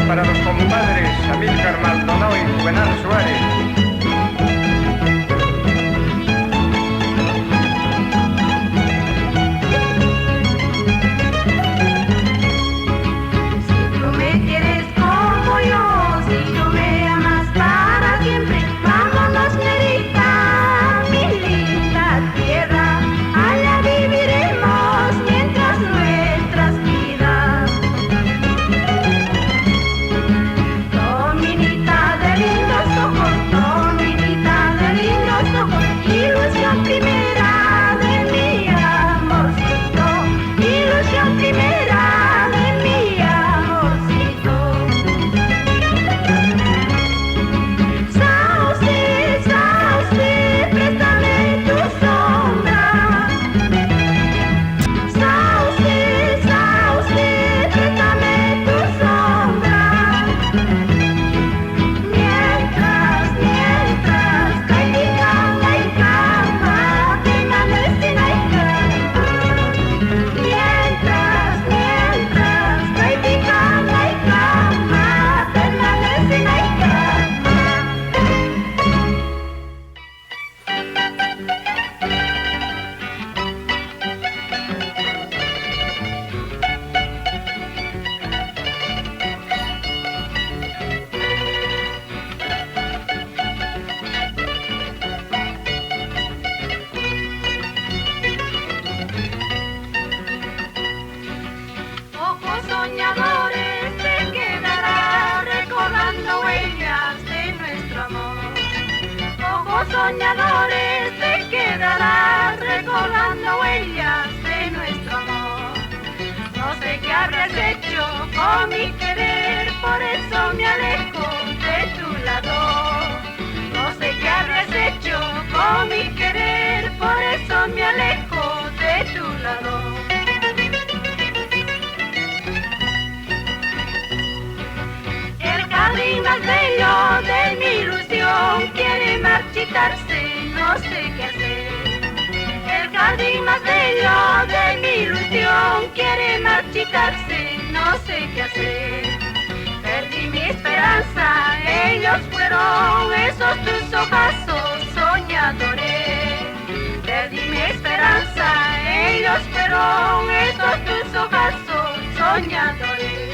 Para los compadres Amílcar Maldonado y Juvenal Suárez. Dominita de lindos ojos. soñadores se quedarás recordando huellas de nuestro amor. No sé qué habrás hecho con mi querer, por eso me alejo de tu lado. No sé qué habrás hecho con mi querer, por eso me alejo de tu lado. El jardín más bello de mi ilusión quiere marchitarse, no sé qué hacer. El jardín más bello de mi ilusión quiere marchitarse, no sé qué hacer. Perdí mi esperanza, ellos fueron esos tus ojazos soñadores. Perdí mi esperanza, ellos fueron esos tus ojazos soñadores.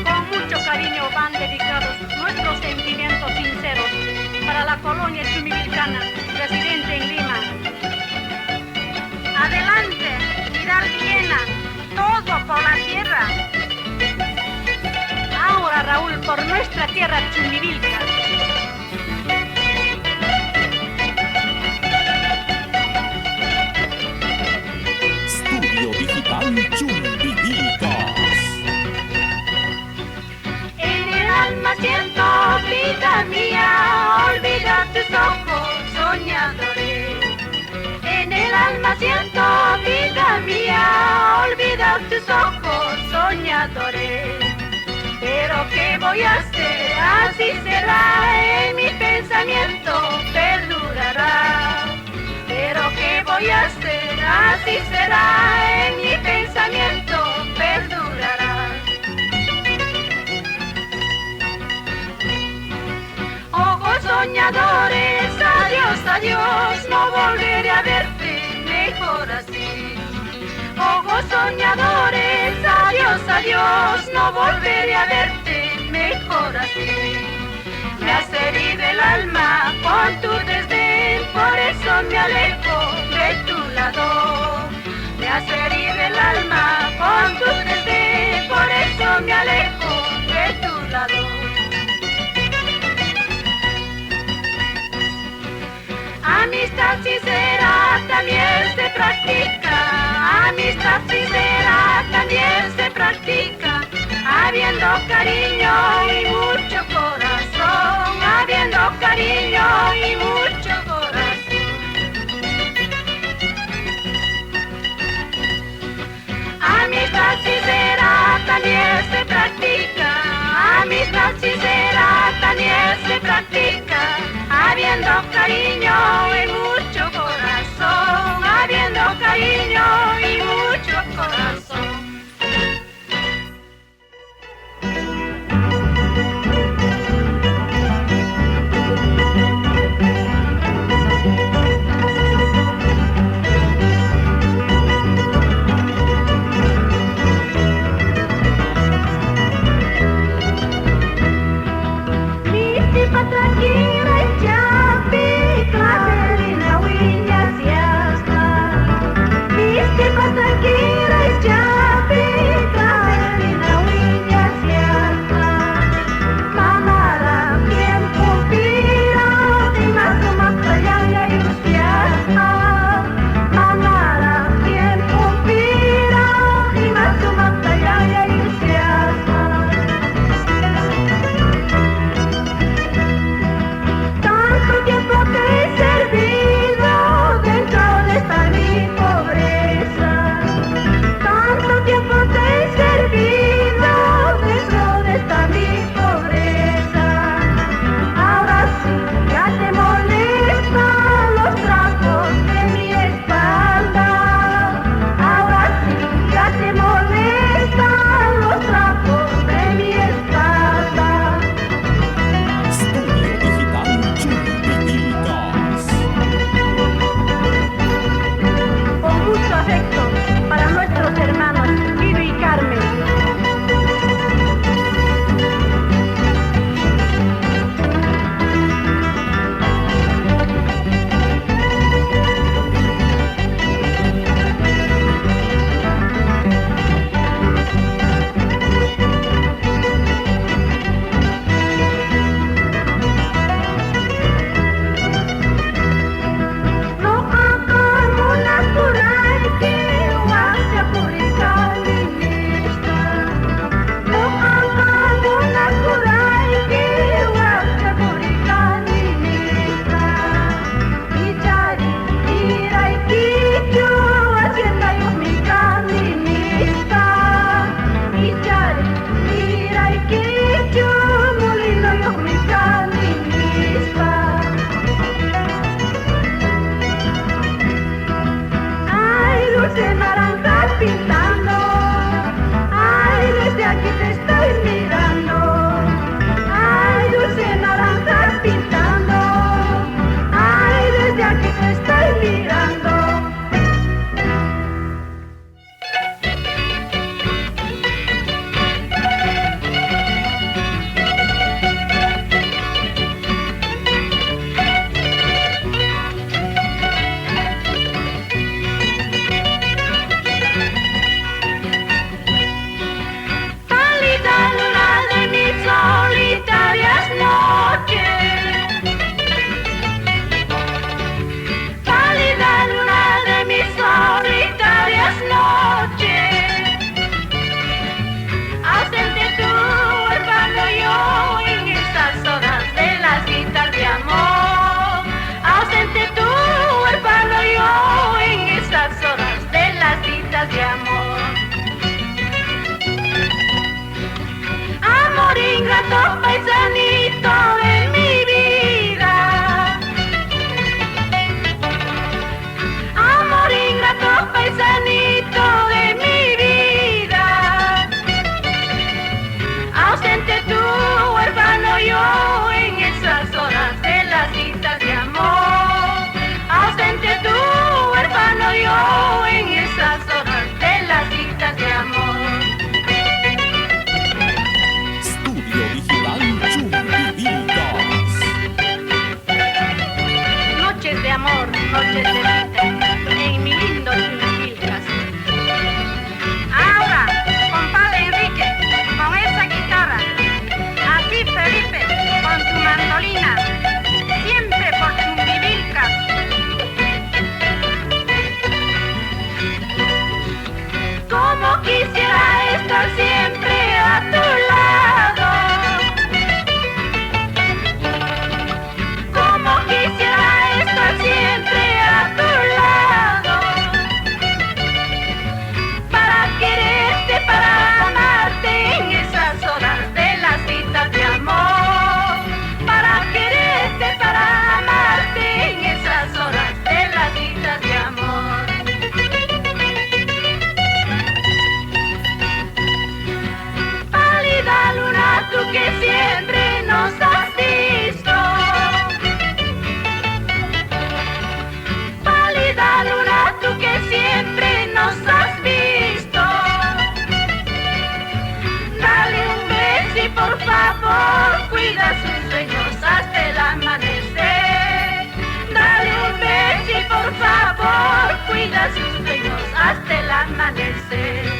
Con mucho cariño van dedicados nuestros sentimientos sinceros para la colonia chumivilcana, residente en Lima. Adelante, Viena, todo por la tierra. Ahora, Raúl, por nuestra tierra Chumivilca. Estudio Digital Chumbivilcas. En el alma siento, vida mía, olvida tus ojos soñadores. En el alma siento, vida mía, olvida tus ojos soñadores. Pero ¿qué voy a hacer? Así será, en mi pensamiento perdurará. Pero ¿qué voy a hacer? Así será, en mi pensamiento perdurará. Ojos soñadores, adiós, adiós, no volveré a verte, mejor así. Ojos soñadores, adiós, adiós, no volveré a verte, mejor así. Me has herido el alma con tu desdén, por eso me alejo de tu lado. Me has herido el alma con tu desdén, por eso me alejo de tu lado. Amistad sincera también se practica, amistad sincera también se practica, habiendo cariño y mucho corazón, habiendo cariño y mucho corazón. Amistad sincera también se practica, amistad sincera también se practica, habiendo cariño y mucho corazón, habiendo cariño y mucho corazón. Mi tipa tranquila y ya picla. amor, noches de vida, en mi lindo Chumbivilcas. Ahora, compadre Enrique, con esa guitarra, a ti Felipe, con tu mandolina, siempre por Chumbivilcas. Como quisiera estar siempre a tu lado, como quisiera estar siempre a tu lado, para quererte, para amarte en esas horas de las citas de amor, para quererte, para amarte en esas horas de las citas de amor. Pálida luna, tú que siempre nos has visto, pálida luna, tú que siempre nos has visto, dale un beso y por favor cuida sus sueños hasta el amanecer, dale un beso y por favor cuida sus sueños hasta el amanecer.